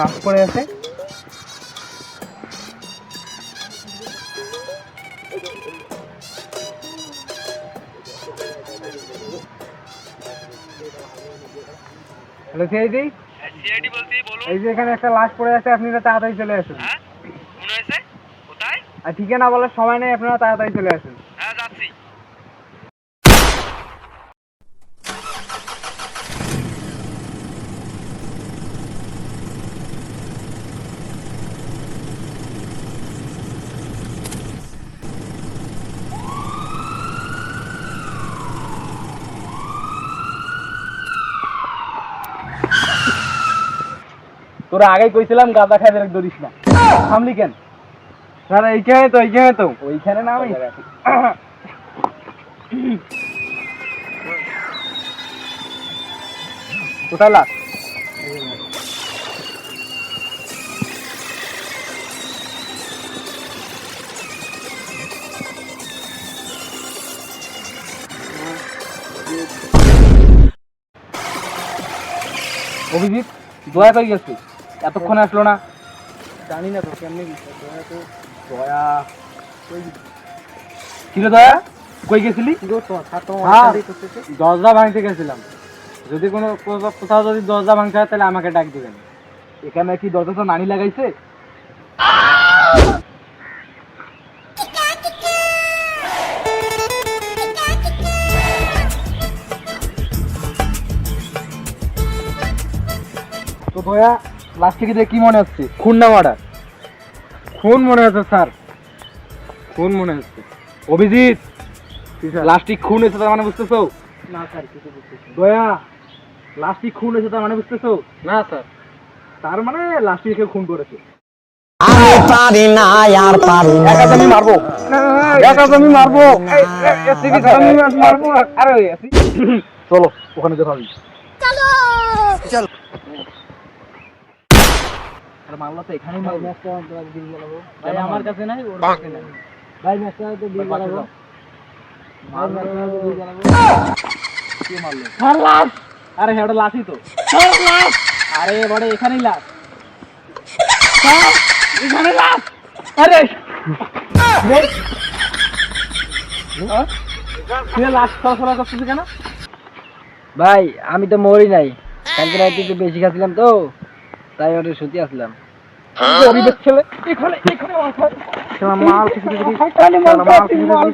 লাশ পড়ে আছে। Hello CID. সিআইডি বলছি, বলুন। এই যে এখানে একটা লাশ পড়ে আছে, আপনারা তাড়াতাড়ি চলে আসুন। হ্যাঁ, খুন হয়েছে? কোথায়? আর ঠিকানা বলার সময় নেই, আপনারা তাড়াতাড়ি চলে আসুন। হ্যাঁ, যাচ্ছি। তোরা আগেই কইছিলাম গাঁদা খাই বেরক ধরিস না, থামলি কেন? স্যার এইখানে তো ওইখানে না, আমি কোথায় লাশ? অভিজিৎ দয়া কই গেছে, এতক্ষণে আসলো না? জানি না তো কেমনি দয়া তো দয়া কিরে দয়া কই গেছিলি? দরজা ভাঙতে গেছিলাম। যদি কোনো কোথাও যদি দরজা ভাঙতে হয় তাহলে আমাকে ডাক দিবেন। এখানে কি দরজা তো নানি লাগাইছে? তো দয়া লাস্ট থেকে দেখে কি মনে হচ্ছে, খুন না মার্ডার? খুন মনে হচ্ছে স্যার, খুন মনে হচ্ছে। অভিজিৎ লাস্টিক খুন হয়েছে তার মানে বুঝতেছো? না স্যার কিছু বুঝতেছি। দয়া লাস্টিক খুন হয়েছে তার মানে বুঝতেছো? না স্যার। তার মানে লাস্টিক কেউ খুন করেছে। আমি পারি না আর পারি না, একা আমি মারবো, একা আমি মারবো, মারবো। আরে চলো ওখানে যে ভাবি চলো চল। আর মামলা তো এখানেই মারবো। ভাই আমার কাছে নাই, ওর কাছে নাই। ভাই ম্যাচটা তো দিয়ে মারবো। কে মারলো? লাশ। আরে হ্যাঁ ওটা লাশই তো। লাশ। আরে বড় এখানেই লাশ। এখানে লাশ। আরে লাশ সরা করতেছে কেন? ভাই আমি তো মরি নাই, কালকে রাতে একটু বেশি খাচ্ছিলাম তো, তাই ওটা শুতে আসলাম। গরিবের ছেলে এখানে মাল